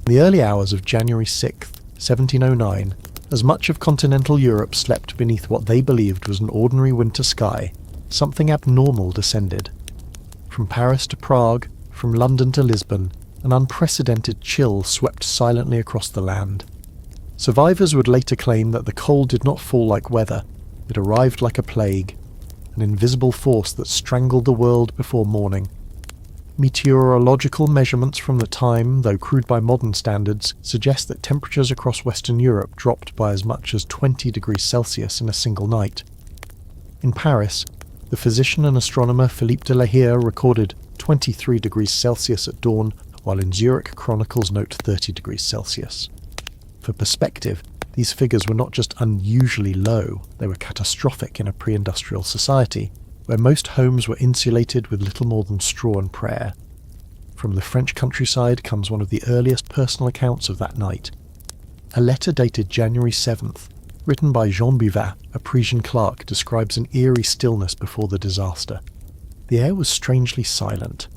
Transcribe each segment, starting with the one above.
In the early hours of January 6, 1709, as much of continental Europe slept beneath what they believed was an ordinary winter sky, something abnormal descended. From Paris to Prague, from London to Lisbon, an unprecedented chill swept silently across the land. Survivors would later claim that the cold did not fall like weather, it arrived like a plague, an invisible force that strangled the world before morning. Meteorological measurements from the time, though crude by modern standards, suggest that temperatures across Western Europe dropped by as much as 20 degrees Celsius in a single night. In Paris, the physician and astronomer Philippe de la Hire recorded 23 degrees Celsius at dawn, while in Zurich chronicles note 30 degrees Celsius. For perspective, these figures were not just unusually low, they were catastrophic in a pre-industrial society, where most homes were insulated with little more than straw and prayer. From the French countryside comes one of the earliest personal accounts of that night. A letter dated January 7th, written by Jean Buvat, a Parisian clerk, describes an eerie stillness before the disaster. The air was strangely silent.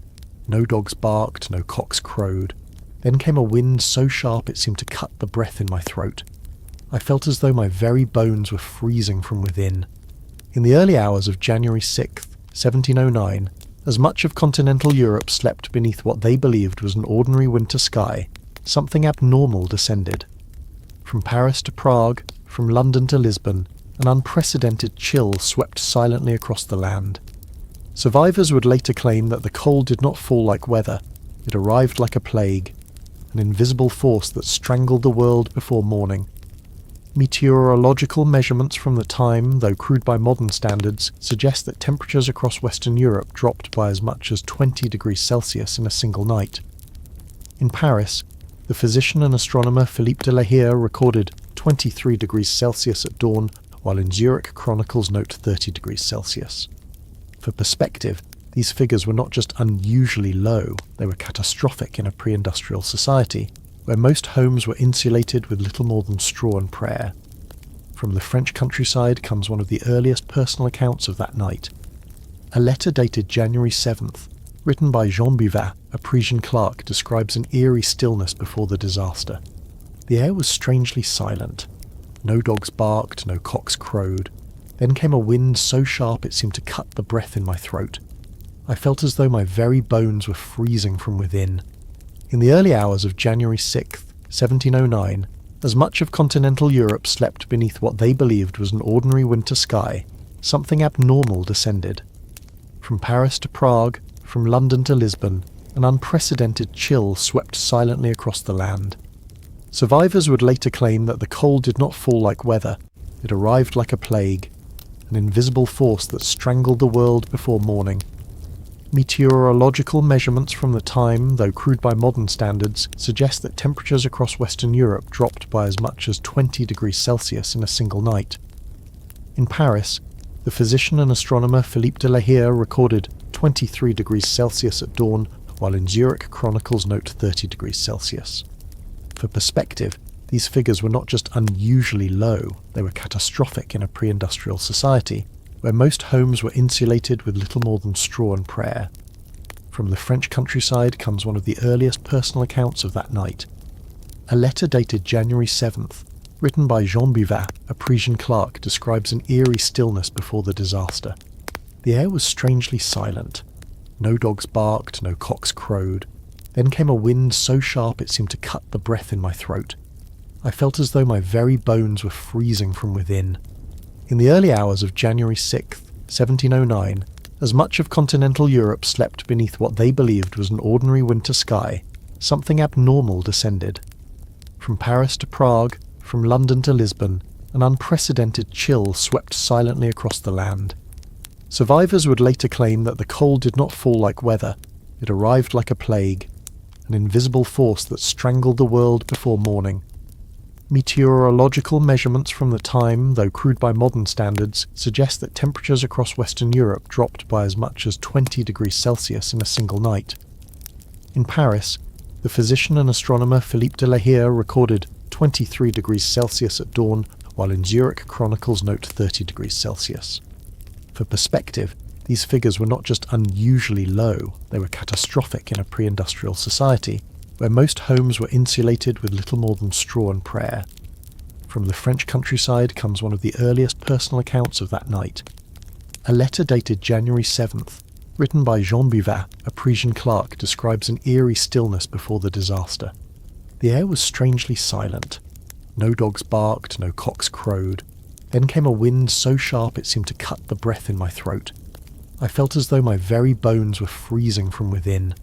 No dogs barked, no cocks crowed. Then came a wind so sharp it seemed to cut the breath in my throat. I felt as though my very bones were freezing from within. In the early hours of January 6, 1709, as much of continental Europe slept beneath what they believed was an ordinary winter sky, something abnormal descended. From Paris to Prague, from London to Lisbon, an unprecedented chill swept silently across the land. Survivors would later claim that the cold did not fall like weather, it arrived like a plague, an invisible force that strangled the world before morning. Meteorological measurements from the time, though crude by modern standards, suggest that temperatures across Western Europe dropped by as much as 20 degrees Celsius in a single night. In Paris, the physician and astronomer Philippe de la Hire recorded 23 degrees Celsius at dawn, while in Zurich chronicles note 30 degrees Celsius. For perspective, these figures were not just unusually low, they were catastrophic in a pre-industrial society, where most homes were insulated with little more than straw and prayer. From the French countryside comes one of the earliest personal accounts of that night. A letter dated January 7th, written by Jean Buvat, a Parisian clerk, describes an eerie stillness before the disaster. The air was strangely silent. No dogs barked, no cocks crowed. Then came a wind so sharp it seemed to cut the breath in my throat. I felt as though my very bones were freezing from within. In the early hours of January 6, 1709, as much of continental Europe slept beneath what they believed was an ordinary winter sky, something abnormal descended. From Paris to Prague, from London to Lisbon, an unprecedented chill swept silently across the land. Survivors would later claim that the cold did not fall like weather, it arrived like a plague, an invisible force that strangled the world before morning. Meteorological measurements from the time, though crude by modern standards, suggest that temperatures across Western Europe dropped by as much as 20 degrees Celsius in a single night. In Paris, the physician and astronomer Philippe de la Hire recorded 23 degrees Celsius at dawn, while in Zurich chronicles note 30 degrees Celsius. For perspective, these figures were not just unusually low, they were catastrophic in a pre-industrial society, where most homes were insulated with little more than straw and prayer. From the French countryside comes one of the earliest personal accounts of that night. A letter dated January 7th, written by Jean Buvat, a Parisian clerk, describes an eerie stillness before the disaster. The air was strangely silent. No dogs barked, no cocks crowed. Then came a wind so sharp it seemed to cut the breath in my throat. I felt as though my very bones were freezing from within. In the early hours of January 6, 1709, as much of continental Europe slept beneath what they believed was an ordinary winter sky, something abnormal descended. From Paris to Prague, from London to Lisbon, an unprecedented chill swept silently across the land. Survivors would later claim that the cold did not fall like weather, it arrived like a plague, an invisible force that strangled the world before morning. Meteorological measurements from the time, though crude by modern standards, suggest that temperatures across Western Europe dropped by as much as 20 degrees Celsius in a single night. In Paris, the physician and astronomer Philippe de la Hire recorded 23 degrees Celsius at dawn, while in Zurich chronicles note 30 degrees Celsius. For perspective, these figures were not just unusually low, they were catastrophic in a pre-industrial society, where most homes were insulated with little more than straw and prayer. From the French countryside comes one of the earliest personal accounts of that night. A letter dated January 7th, written by Jean Buvat, a Parisian clerk, describes an eerie stillness before the disaster. The air was strangely silent. No dogs barked, no cocks crowed. Then came a wind so sharp it seemed to cut the breath in my throat. I felt as though my very bones were freezing from within.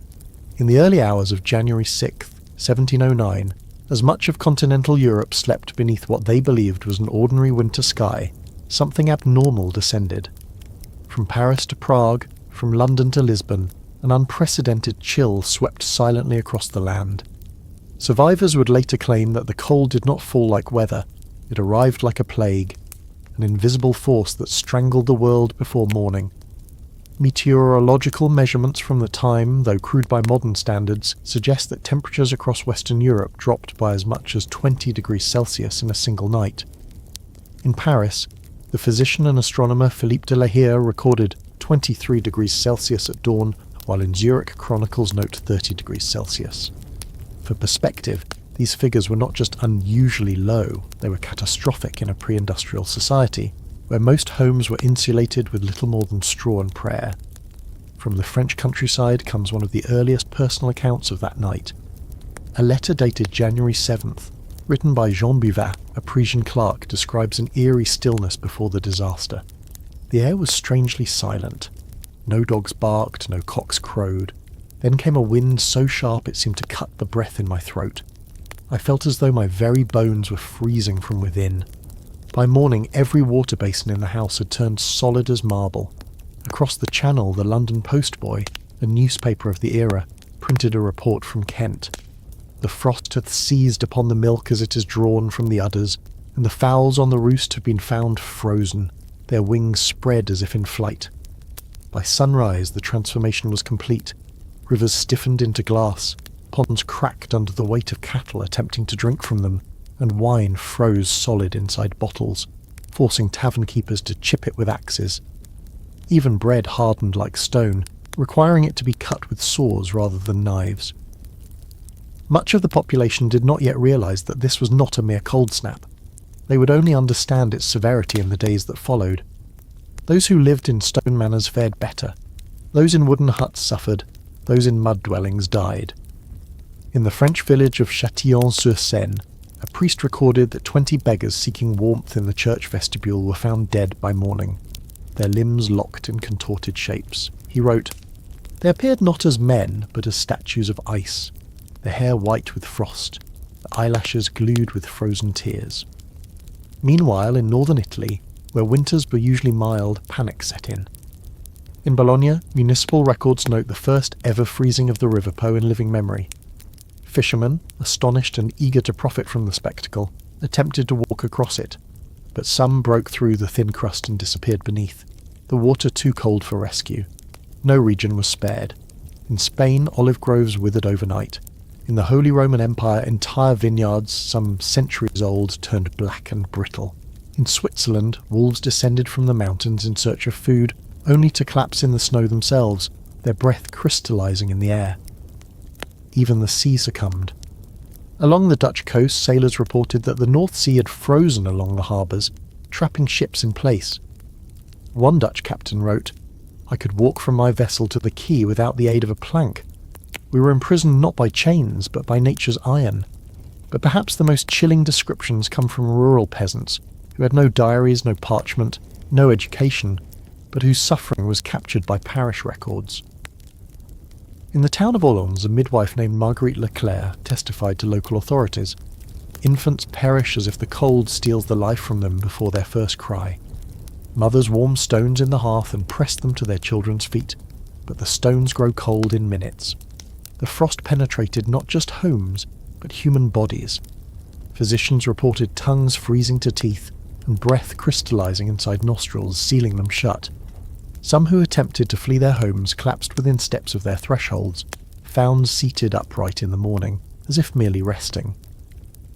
In the early hours of January 6th, 1709, as much of continental Europe slept beneath what they believed was an ordinary winter sky, something abnormal descended. From Paris to Prague, from London to Lisbon, an unprecedented chill swept silently across the land. Survivors would later claim that the cold did not fall like weather, it arrived like a plague, an invisible force that strangled the world before morning. Meteorological measurements from the time, though crude by modern standards, suggest that temperatures across Western Europe dropped by as much as 20 degrees Celsius in a single night. In Paris, the physician and astronomer Philippe de la Hire recorded 23 degrees Celsius at dawn, while in Zurich chronicles note 30 degrees Celsius. For perspective, these figures were not just unusually low, they were catastrophic in a pre-industrial society, where most homes were insulated with little more than straw and prayer. From the French countryside comes one of the earliest personal accounts of that night. A letter dated January 7th, written by Jean Buvat, a Parisian clerk, describes an eerie stillness before the disaster. The air was strangely silent. No dogs barked, no cocks crowed. Then came a wind so sharp it seemed to cut the breath in my throat. I felt as though my very bones were freezing from within. By morning, every water basin in the house had turned solid as marble. Across the channel, the London Postboy, a newspaper of the era, printed a report from Kent. The frost hath seized upon the milk as it is drawn from the udders, and the fowls on the roost have been found frozen, their wings spread as if in flight. By sunrise, the transformation was complete. Rivers stiffened into glass, ponds cracked under the weight of cattle attempting to drink from them, and wine froze solid inside bottles, forcing tavern keepers to chip it with axes. Even bread hardened like stone, requiring it to be cut with saws rather than knives. Much of the population did not yet realise that this was not a mere cold snap. They would only understand its severity in the days that followed. Those who lived in stone manors fared better. Those in wooden huts suffered. Those in mud dwellings died. In the French village of Châtillon-sur-Seine, a priest recorded that 20 beggars seeking warmth in the church vestibule were found dead by morning, their limbs locked in contorted shapes. He wrote, "They appeared not as men, but as statues of ice, their hair white with frost, the eyelashes glued with frozen tears." Meanwhile, in northern Italy, where winters were usually mild, panic set in. In Bologna, municipal records note the first ever freezing of the river Po in living memory. Fishermen, astonished and eager to profit from the spectacle, attempted to walk across it, but some broke through the thin crust and disappeared beneath, the water too cold for rescue. No region was spared. In Spain, olive groves withered overnight. In the Holy Roman Empire, entire vineyards, some centuries old, turned black and brittle. In Switzerland, wolves descended from the mountains in search of food, only to collapse in the snow themselves, their breath crystallizing in the air. Even the sea succumbed. Along the Dutch coast, sailors reported that the North Sea had frozen along the harbours, trapping ships in place. One Dutch captain wrote, "I could walk from my vessel to the quay without the aid of a plank. We were imprisoned not by chains, but by nature's iron." But perhaps the most chilling descriptions come from rural peasants, who had no diaries, no parchment, no education, but whose suffering was captured by parish records. In the town of Orleans, a midwife named Marguerite Leclerc testified to local authorities. Infants perish as if the cold steals the life from them before their first cry. Mothers warm stones in the hearth and press them to their children's feet, but the stones grow cold in minutes. The frost penetrated not just homes, but human bodies. Physicians reported tongues freezing to teeth and breath crystallizing inside nostrils, sealing them shut. Some who attempted to flee their homes collapsed within steps of their thresholds, found seated upright in the morning, as if merely resting.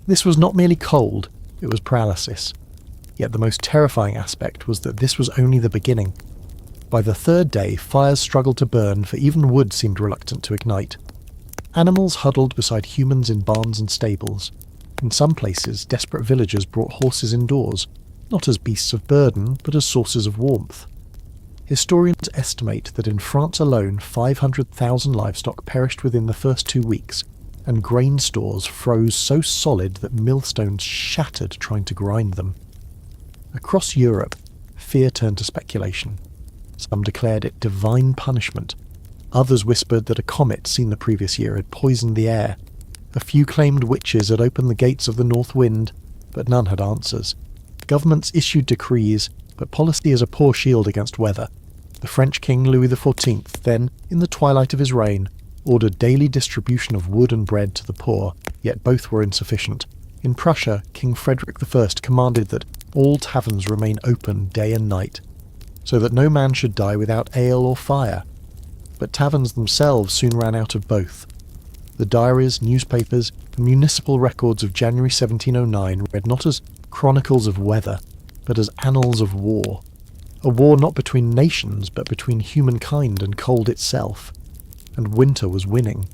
This was not merely cold, it was paralysis. Yet the most terrifying aspect was that this was only the beginning. By the third day, fires struggled to burn, for even wood seemed reluctant to ignite. Animals huddled beside humans in barns and stables. In some places, desperate villagers brought horses indoors, not as beasts of burden, but as sources of warmth. Historians estimate that in France alone 500,000 livestock perished within the first 2 weeks, and grain stores froze so solid that millstones shattered trying to grind them. Across Europe, fear turned to speculation. Some declared it divine punishment. Others whispered that a comet seen the previous year had poisoned the air. A few claimed witches had opened the gates of the north wind, but none had answers. Governments issued decrees, but policy is a poor shield against weather. The French King Louis XIV then, in the twilight of his reign, ordered daily distribution of wood and bread to the poor, yet both were insufficient. In Prussia, King Frederick I commanded that all taverns remain open day and night, so that no man should die without ale or fire. But taverns themselves soon ran out of both. The diaries, newspapers, and municipal records of January 1709 read not as chronicles of weather, but as annals of war. A war not between nations, but between humankind and cold itself. And winter was winning.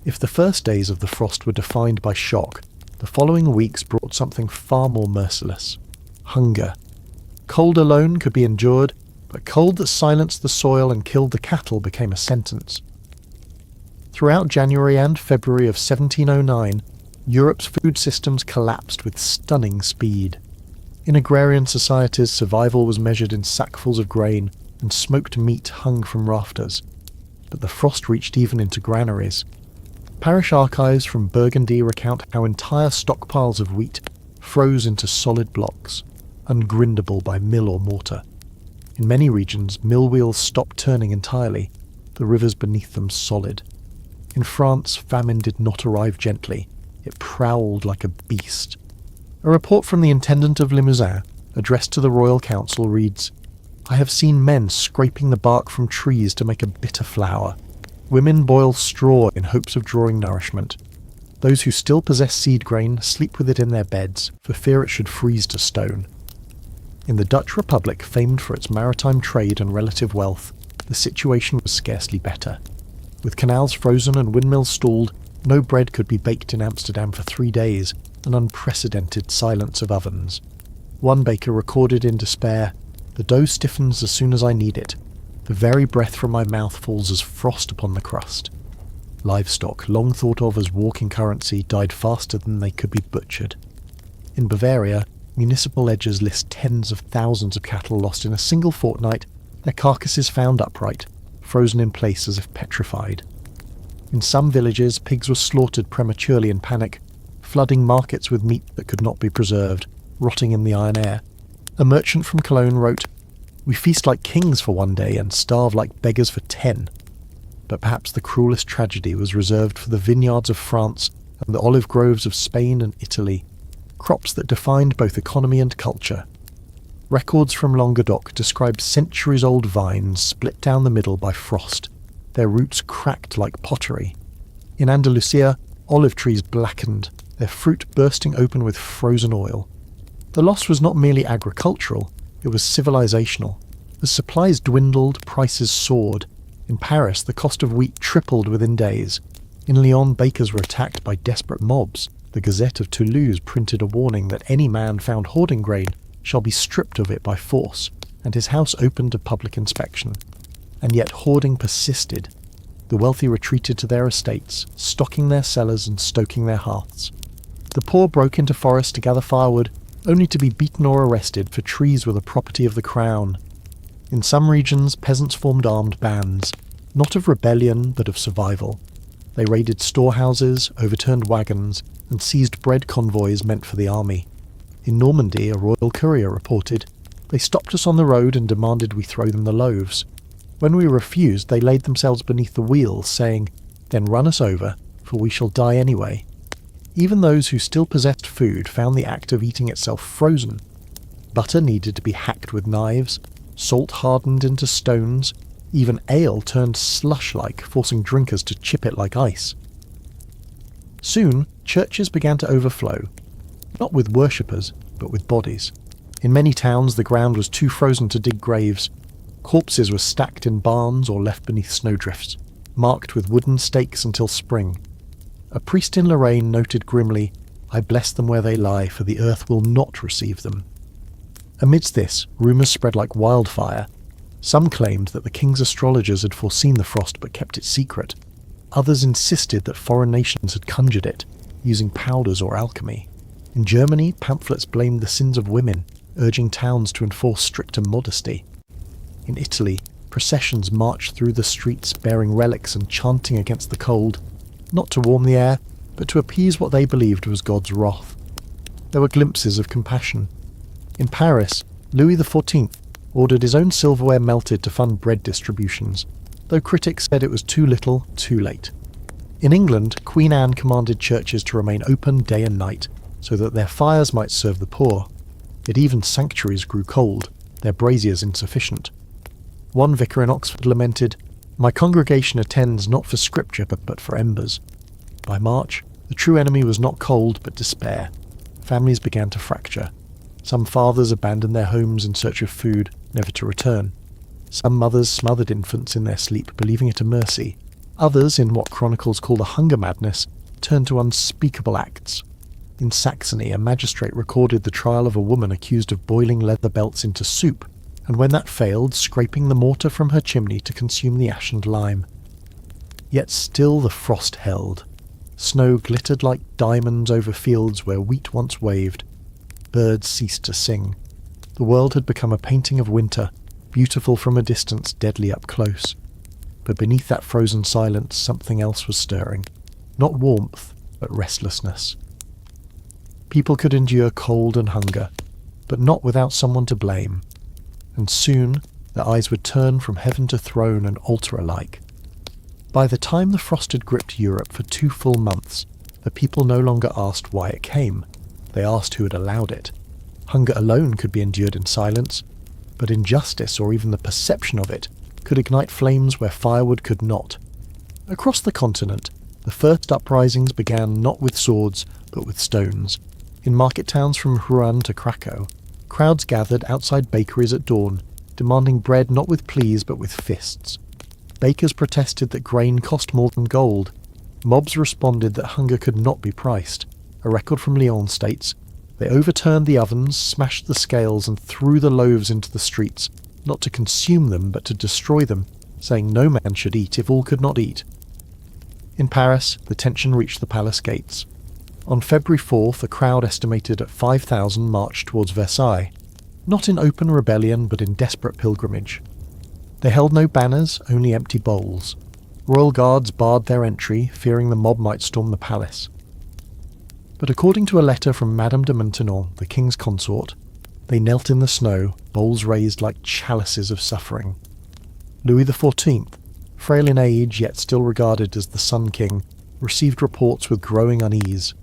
If the first days of the frost were defined by shock, the following weeks brought something far more merciless: hunger. Cold alone could be endured, but cold that silenced the soil and killed the cattle became a sentence. Throughout January and February of 1709, Europe's food systems collapsed with stunning speed. In agrarian societies, survival was measured in sackfuls of grain, and smoked meat hung from rafters. But the frost reached even into granaries. Parish archives from Burgundy recount how entire stockpiles of wheat froze into solid blocks, ungrindable by mill or mortar. In many regions, mill wheels stopped turning entirely, the rivers beneath them solid. In France, famine did not arrive gently. It prowled like a beast. A report from the intendant of Limousin, addressed to the Royal Council, reads, "I have seen men scraping the bark from trees to make a bitter flour. Women boil straw in hopes of drawing nourishment. Those who still possess seed grain sleep with it in their beds, for fear it should freeze to stone." In the Dutch Republic, famed for its maritime trade and relative wealth, the situation was scarcely better. With canals frozen and windmills stalled, no bread could be baked in Amsterdam for 3 days, an unprecedented silence of ovens. One baker recorded in despair, "The dough stiffens as soon as I knead it. The very breath from my mouth falls as frost upon the crust." Livestock, long thought of as walking currency, died faster than they could be butchered. In Bavaria, municipal ledgers list tens of thousands of cattle lost in a single fortnight, their carcasses found upright, frozen in place as if petrified. In some villages, pigs were slaughtered prematurely in panic, flooding markets with meat that could not be preserved, rotting in the iron air. A merchant from Cologne wrote, "We feast like kings for 1 day and starve like beggars for 10. But perhaps the cruelest tragedy was reserved for the vineyards of France and the olive groves of Spain and Italy, crops that defined both economy and culture. Records from Languedoc describe centuries-old vines split down the middle by frost, their roots cracked like pottery. In Andalusia, olive trees blackened, their fruit bursting open with frozen oil. The loss was not merely agricultural, it was civilizational. As supplies dwindled, prices soared. In Paris, the cost of wheat tripled within days. In Lyon, bakers were attacked by desperate mobs. The Gazette of Toulouse printed a warning that any man found hoarding grain shall be stripped of it by force, and his house opened to public inspection. And yet hoarding persisted. The wealthy retreated to their estates, stocking their cellars and stoking their hearths. The poor broke into forests to gather firewood, only to be beaten or arrested, for trees were the property of the crown. In some regions, peasants formed armed bands, not of rebellion but of survival. They raided storehouses, overturned wagons, and seized bread convoys meant for the army. In Normandy, a royal courier reported, "They stopped us on the road and demanded we throw them the loaves. When we refused, they laid themselves beneath the wheels, saying, 'Then run us over, for we shall die anyway.'" Even those who still possessed food found the act of eating itself frozen. Butter needed to be hacked with knives, salt hardened into stones, even ale turned slush-like, forcing drinkers to chip it like ice. Soon, churches began to overflow, not with worshippers, but with bodies. In many towns, the ground was too frozen to dig graves. Corpses were stacked in barns or left beneath snowdrifts. marked with wooden stakes until spring. A priest in Lorraine noted grimly, "I bless them where they lie, for the earth will not receive them." Amidst this, rumours spread like wildfire. Some claimed that the king's astrologers had foreseen the frost but kept it secret. Others insisted that foreign nations had conjured it, using powders or alchemy. In Germany, pamphlets blamed the sins of women, urging towns to enforce stricter modesty. In Italy, processions marched through the streets bearing relics and chanting against the cold, not to warm the air, but to appease what they believed was God's wrath. There were glimpses of compassion. In Paris, Louis XIV ordered his own silverware melted to fund bread distributions, though critics said it was too little, too late. In England, Queen Anne commanded churches to remain open day and night, so that their fires might serve the poor. Yet even sanctuaries grew cold, their braziers insufficient. One vicar in Oxford lamented, "My congregation attends not for scripture but for embers." By March, the true enemy was not cold but despair. Families began to fracture. Some fathers abandoned their homes in search of food, never to return. Some mothers smothered infants in their sleep, believing it a mercy. Others, in what chronicles call a hunger madness, turned to unspeakable acts. In Saxony, a magistrate recorded the trial of a woman accused of boiling leather belts into soup, and when that failed, scraping the mortar from her chimney to consume the ash and lime. Yet still the frost held. Snow glittered like diamonds over fields where wheat once waved. Birds ceased to sing. The world had become a painting of winter, beautiful from a distance, deadly up close. But beneath that frozen silence, something else was stirring. Not warmth, but restlessness. People could endure cold and hunger, but not without someone to blame. And soon, their eyes would turn from heaven to throne and altar alike. By the time the frost had gripped Europe for 2 full months, the people no longer asked why it came. They asked who had allowed it. Hunger alone could be endured in silence, but injustice, or even the perception of it, could ignite flames where firewood could not. Across the continent, the first uprisings began not with swords, but with stones. In market towns from Rouen to Krakow, crowds gathered outside bakeries at dawn, demanding bread not with pleas but with fists. Bakers protested that grain cost more than gold. Mobs responded that hunger could not be priced. A record from Lyon states, "They overturned the ovens, smashed the scales, and threw the loaves into the streets, not to consume them but to destroy them, saying no man should eat if all could not eat." In Paris, the tension reached the palace gates. On February 4th, a crowd estimated at 5,000 marched towards Versailles, not in open rebellion but in desperate pilgrimage. They held no banners, only empty bowls. Royal guards barred their entry, fearing the mob might storm the palace. But according to a letter from Madame de Maintenon, the king's consort, they knelt in the snow, bowls raised like chalices of suffering. Louis XIV, frail in age yet still regarded as the Sun King, received reports with growing unease.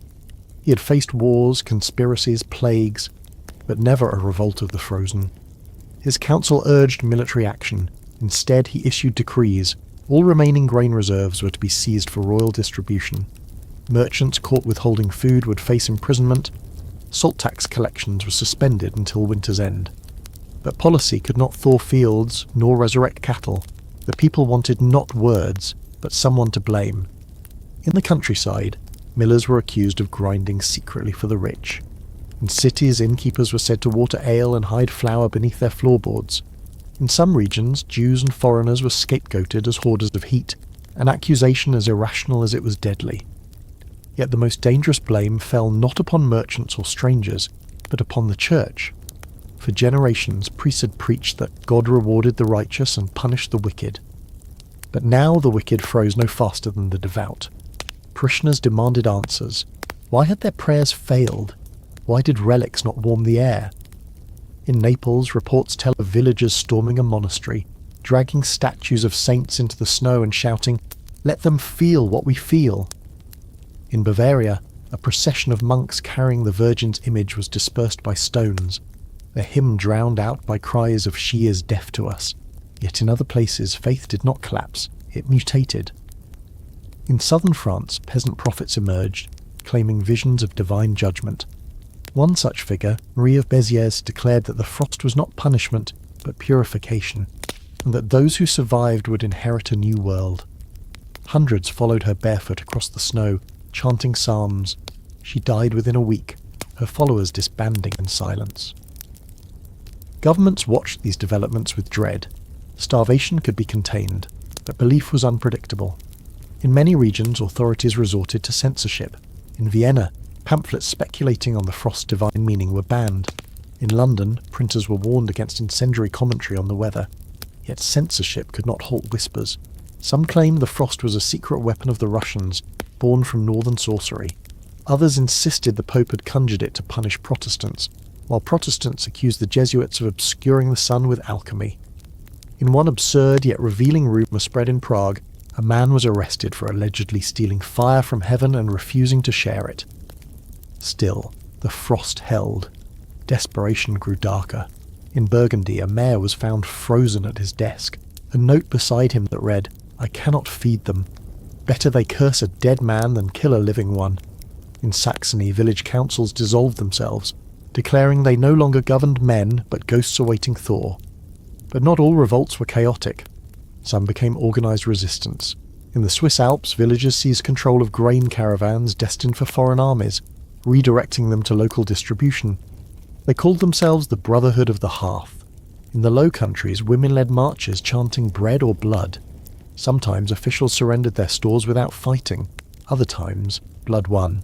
He had faced wars, conspiracies, plagues, but never a revolt of the frozen. His council urged military action. Instead, he issued decrees. All remaining grain reserves were to be seized for royal distribution. Merchants caught withholding food would face imprisonment. Salt tax collections were suspended until winter's end. But policy could not thaw fields nor resurrect cattle. The people wanted not words, but someone to blame. In the countryside, millers were accused of grinding secretly for the rich. In cities, innkeepers were said to water ale and hide flour beneath their floorboards. In some regions, Jews and foreigners were scapegoated as hoarders of heat, an accusation as irrational as it was deadly. Yet the most dangerous blame fell not upon merchants or strangers, but upon the church. For generations, priests had preached that God rewarded the righteous and punished the wicked. But now the wicked froze no faster than the devout. Parishioners demanded answers. Why had their prayers failed? Why did relics not warm the air? In Naples, reports tell of villagers storming a monastery, dragging statues of saints into the snow and shouting, "Let them feel what we feel." In Bavaria, a procession of monks carrying the Virgin's image was dispersed by stones, their hymn drowned out by cries of "She is deaf to us." Yet in other places, faith did not collapse, it mutated. In southern France, peasant prophets emerged, claiming visions of divine judgment. One such figure, Marie of Béziers, declared that the frost was not punishment, but purification, and that those who survived would inherit a new world. Hundreds followed her barefoot across the snow, chanting psalms. She died within a week, her followers disbanding in silence. Governments watched these developments with dread. Starvation could be contained, but belief was unpredictable. In many regions, authorities resorted to censorship. In Vienna, pamphlets speculating on the frost's divine meaning were banned. In London, printers were warned against incendiary commentary on the weather. Yet censorship could not halt whispers. Some claimed the frost was a secret weapon of the Russians, born from northern sorcery. Others insisted the Pope had conjured it to punish Protestants, while Protestants accused the Jesuits of obscuring the sun with alchemy. In one absurd yet revealing rumour spread in Prague, a man was arrested for allegedly stealing fire from heaven and refusing to share it. Still, the frost held. Desperation grew darker. In Burgundy, a mayor was found frozen at his desk, a note beside him that read, "I cannot feed them. Better they curse a dead man than kill a living one." In Saxony, village councils dissolved themselves, declaring they no longer governed men but ghosts awaiting Thor. But not all revolts were chaotic. Some became organised resistance. In the Swiss Alps, villagers seized control of grain caravans destined for foreign armies, redirecting them to local distribution. They called themselves the Brotherhood of the Hearth. In the Low Countries, women led marches chanting bread or blood. Sometimes officials surrendered their stores without fighting. Other times, blood won.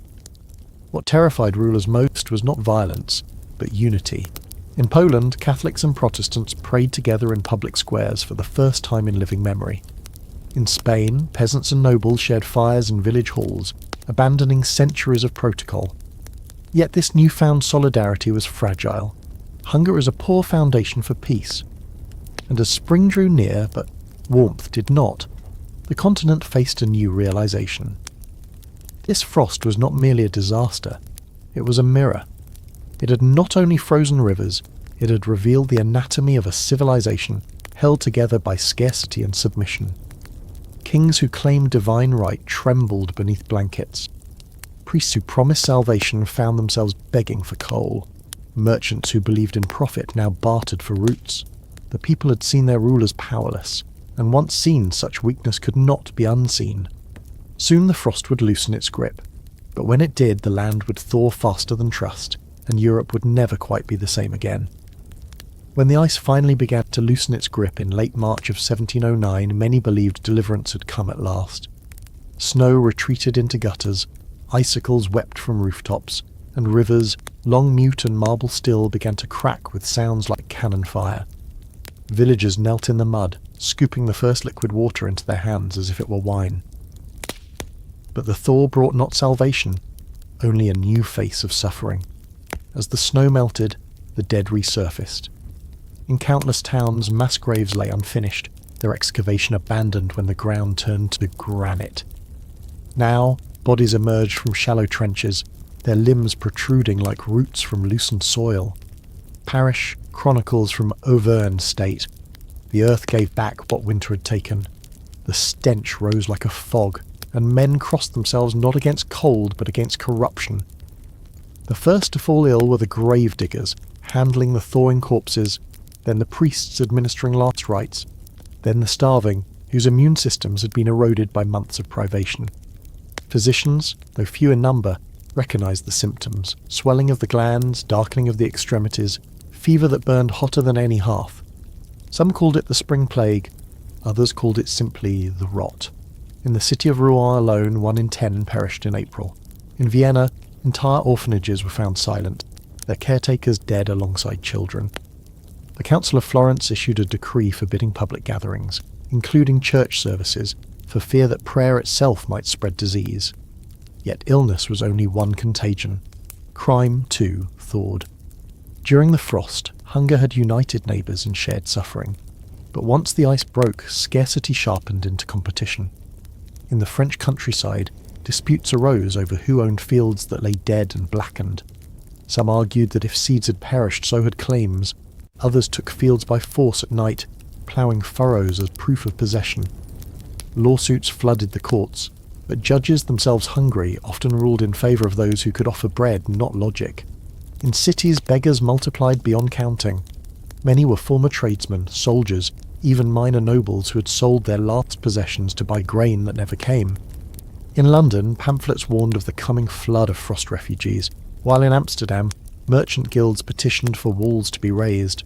What terrified rulers most was not violence, but unity. In Poland, Catholics and Protestants prayed together in public squares for the first time in living memory. In Spain, peasants and nobles shared fires in village halls, abandoning centuries of protocol. Yet this newfound solidarity was fragile. Hunger is a poor foundation for peace. And as spring drew near, but warmth did not, the continent faced a new realization. This frost was not merely a disaster, it was a mirror. It had not only frozen rivers, it had revealed the anatomy of a civilization held together by scarcity and submission. Kings who claimed divine right trembled beneath blankets. Priests who promised salvation found themselves begging for coal. Merchants who believed in profit now bartered for roots. The people had seen their rulers powerless, and once seen, such weakness could not be unseen. Soon the frost would loosen its grip, but when it did, the land would thaw faster than trust, and Europe would never quite be the same again. When the ice finally began to loosen its grip in late March of 1709, many believed deliverance had come at last. Snow retreated into gutters, icicles wept from rooftops, and rivers, long mute and marble still, began to crack with sounds like cannon fire. Villagers knelt in the mud, scooping the first liquid water into their hands as if it were wine. But the thaw brought not salvation, only a new face of suffering. As the snow melted, the dead resurfaced. In countless towns, mass graves lay unfinished, their excavation abandoned when the ground turned to granite. Now, bodies emerged from shallow trenches, their limbs protruding like roots from loosened soil. Parish chronicles from Auvergne state, the earth gave back what winter had taken. The stench rose like a fog, and men crossed themselves not against cold but against corruption. The first to fall ill were the grave diggers, handling the thawing corpses, then the priests administering last rites, then the starving, whose immune systems had been eroded by months of privation. Physicians, though few in number, recognised the symptoms: swelling of the glands, darkening of the extremities, fever that burned hotter than any hearth. Some called it the spring plague, others called it simply the rot. In the city of Rouen alone, 1 in 10 perished in April. In Vienna, entire orphanages were found silent, their caretakers dead alongside children. The Council of Florence issued a decree forbidding public gatherings, including church services, for fear that prayer itself might spread disease. Yet illness was only one contagion. Crime, too, thawed. During the frost, hunger had united neighbours in shared suffering. But once the ice broke, scarcity sharpened into competition. In the French countryside, disputes arose over who owned fields that lay dead and blackened. Some argued that if seeds had perished, so had claims. Others took fields by force at night, ploughing furrows as proof of possession. Lawsuits flooded the courts, but judges, themselves hungry, often ruled in favour of those who could offer bread, not logic. In cities, beggars multiplied beyond counting. Many were former tradesmen, soldiers, even minor nobles who had sold their last possessions to buy grain that never came. In London, pamphlets warned of the coming flood of frost refugees, while in Amsterdam, merchant guilds petitioned for walls to be raised.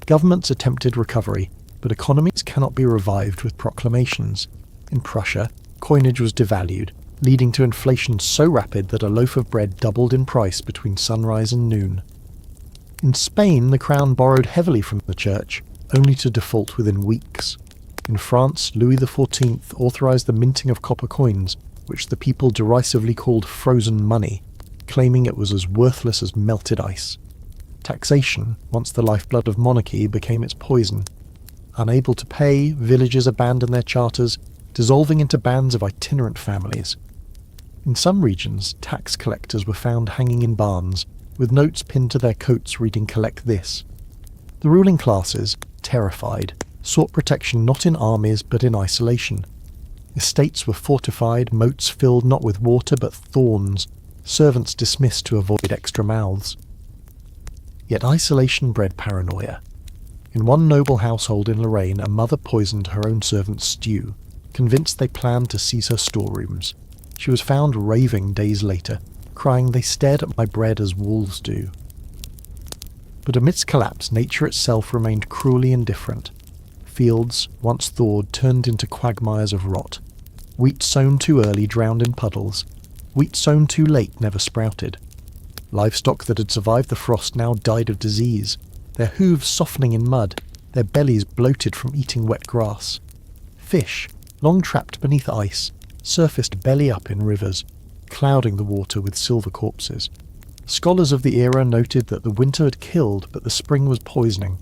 Governments attempted recovery, but economies cannot be revived with proclamations. In Prussia, coinage was devalued, leading to inflation so rapid that a loaf of bread doubled in price between sunrise and noon. In Spain, the crown borrowed heavily from the church, only to default within weeks. In France, Louis XIV authorised the minting of copper coins, which the people derisively called frozen money, claiming it was as worthless as melted ice. Taxation, once the lifeblood of monarchy, became its poison. Unable to pay, villages abandoned their charters, dissolving into bands of itinerant families. In some regions, tax collectors were found hanging in barns, with notes pinned to their coats reading "Collect this." The ruling classes, terrified, sought protection not in armies but in isolation. Estates were fortified, moats filled not with water but thorns, servants dismissed to avoid extra mouths. Yet isolation bred paranoia. In one noble household in Lorraine, a mother poisoned her own servant's stew, convinced they planned to seize her storerooms. She was found raving days later, crying, "They stared at my bread as wolves do." But amidst collapse, nature itself remained cruelly indifferent. Fields, once thawed, turned into quagmires of rot. Wheat sown too early drowned in puddles. Wheat sown too late never sprouted. Livestock that had survived the frost now died of disease, their hooves softening in mud, their bellies bloated from eating wet grass. Fish, long trapped beneath ice, surfaced belly up in rivers, clouding the water with silver corpses. Scholars of the era noted that the winter had killed, but the spring was poisoning.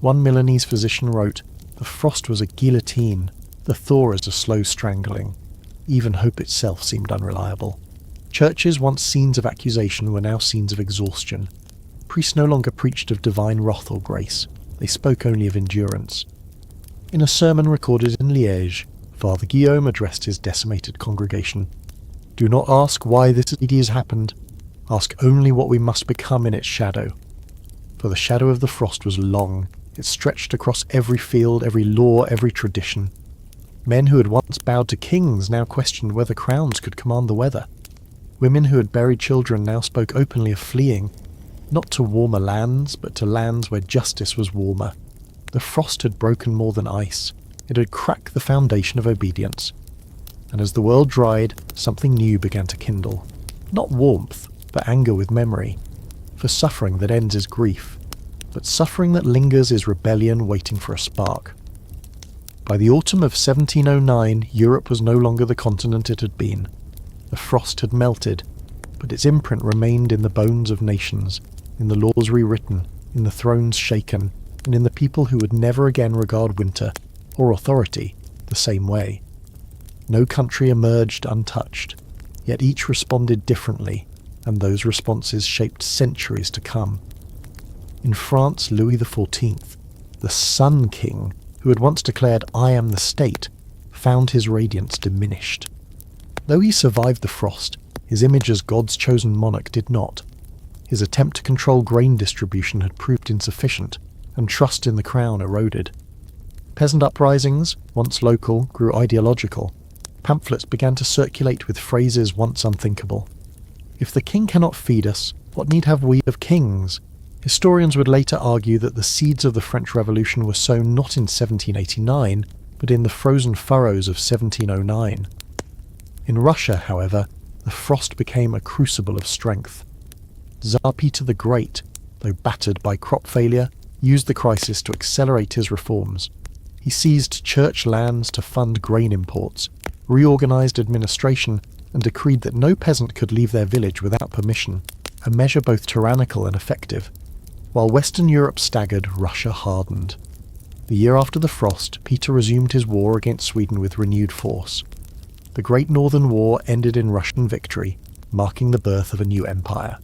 One Milanese physician wrote, "The frost was a guillotine, the thaw is a slow strangling." Even hope itself seemed unreliable. Churches, once scenes of accusation, were now scenes of exhaustion. Priests no longer preached of divine wrath or grace. They spoke only of endurance. In a sermon recorded in Liège, Father Guillaume addressed his decimated congregation. "Do not ask why this indeed has happened. Ask only what we must become in its shadow." For the shadow of the frost was long. It stretched across every field, every law, every tradition. Men who had once bowed to kings now questioned whether crowns could command the weather. Women who had buried children now spoke openly of fleeing, not to warmer lands, but to lands where justice was warmer. The frost had broken more than ice. It had cracked the foundation of obedience. And as the world dried, something new began to kindle. Not warmth, but anger with memory. For suffering that ends is grief, but suffering that lingers is rebellion waiting for a spark. By the autumn of 1709, Europe was no longer the continent it had been. The frost had melted, but its imprint remained in the bones of nations, in the laws rewritten, in the thrones shaken, and in the people who would never again regard winter, or authority, the same way. No country emerged untouched, yet each responded differently, and those responses shaped centuries to come. In France, Louis XIV, the Sun King, who had once declared, "I am the state," found his radiance diminished. Though he survived the frost, his image as God's chosen monarch did not. His attempt to control grain distribution had proved insufficient, and trust in the crown eroded. Peasant uprisings, once local, grew ideological. Pamphlets began to circulate with phrases once unthinkable. "If the king cannot feed us, what need have we of kings?" Historians would later argue that the seeds of the French Revolution were sown not in 1789, but in the frozen furrows of 1709. In Russia, however, the frost became a crucible of strength. Tsar Peter the Great, though battered by crop failure, used the crisis to accelerate his reforms. He seized church lands to fund grain imports, reorganized administration, and decreed that no peasant could leave their village without permission, a measure both tyrannical and effective. While Western Europe staggered, Russia hardened. The year after the frost, Peter resumed his war against Sweden with renewed force. The Great Northern War ended in Russian victory, marking the birth of a new empire.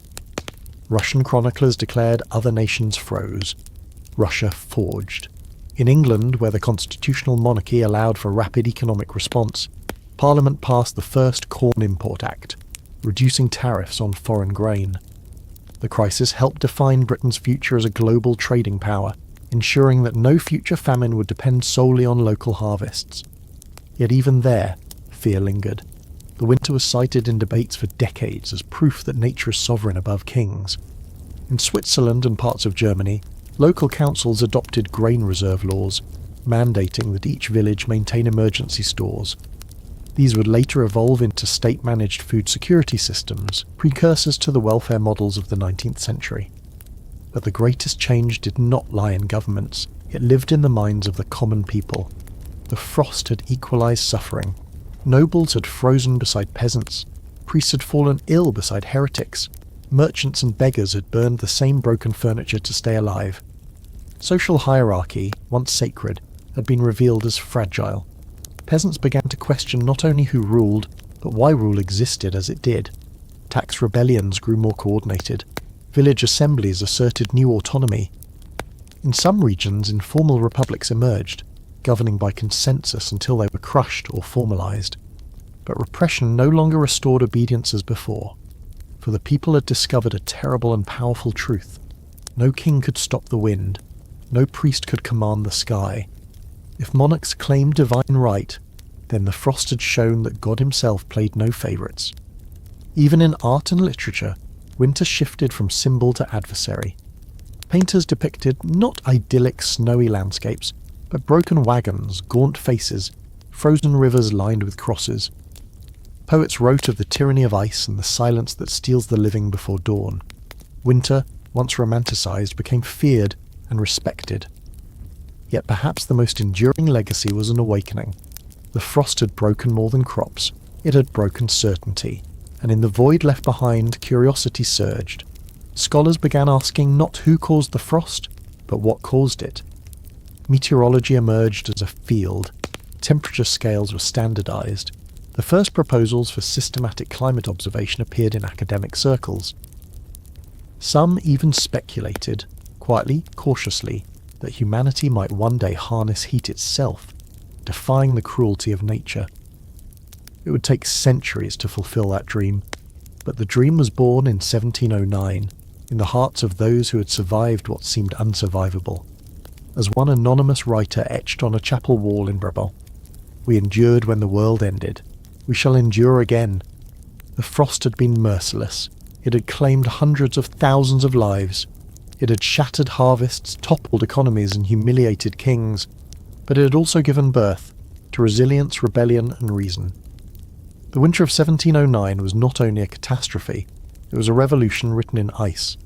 Russian chroniclers declared other nations froze. Russia forged. In England, where the constitutional monarchy allowed for rapid economic response, Parliament passed the first Corn Import Act, reducing tariffs on foreign grain. The crisis helped define Britain's future as a global trading power, ensuring that no future famine would depend solely on local harvests. Yet even there, fear lingered. The winter was cited in debates for decades as proof that nature is sovereign above kings. In Switzerland and parts of Germany, local councils adopted grain reserve laws, mandating that each village maintain emergency stores. These would later evolve into state-managed food security systems, precursors to the welfare models of the 19th century. But the greatest change did not lie in governments, it lived in the minds of the common people. The frost had equalized suffering. Nobles had frozen beside peasants, priests had fallen ill beside heretics, merchants and beggars had burned the same broken furniture to stay alive. Social hierarchy, once sacred, had been revealed as fragile. Peasants began to question not only who ruled, but why rule existed as it did. Tax rebellions grew more coordinated. Village assemblies asserted new autonomy. In some regions, informal republics emerged, governing by consensus until they were crushed or formalized. But repression no longer restored obedience as before, for the people had discovered a terrible and powerful truth. No king could stop the wind, no priest could command the sky. If monarchs claimed divine right, then the frost had shown that God himself played no favourites. Even in art and literature, winter shifted from symbol to adversary. Painters depicted not idyllic snowy landscapes, but broken wagons, gaunt faces, frozen rivers lined with crosses. Poets wrote of the tyranny of ice and the silence that steals the living before dawn. Winter, once romanticised, became feared and respected. Yet perhaps the most enduring legacy was an awakening. The frost had broken more than crops, it had broken certainty, and in the void left behind, curiosity surged. Scholars began asking not who caused the frost, but what caused it. Meteorology emerged as a field. Temperature scales were standardized. The first proposals for systematic climate observation appeared in academic circles. Some even speculated, quietly, cautiously, that humanity might one day harness heat itself, defying the cruelty of nature. It would take centuries to fulfill that dream, but the dream was born in 1709, in the hearts of those who had survived what seemed unsurvivable. As one anonymous writer etched on a chapel wall in Brabant, "We endured when the world ended. We shall endure again." The frost had been merciless. It had claimed hundreds of thousands of lives. It had shattered harvests, toppled economies, and humiliated kings. But it had also given birth to resilience, rebellion, and reason. The winter of 1709 was not only a catastrophe, it was a revolution written in ice.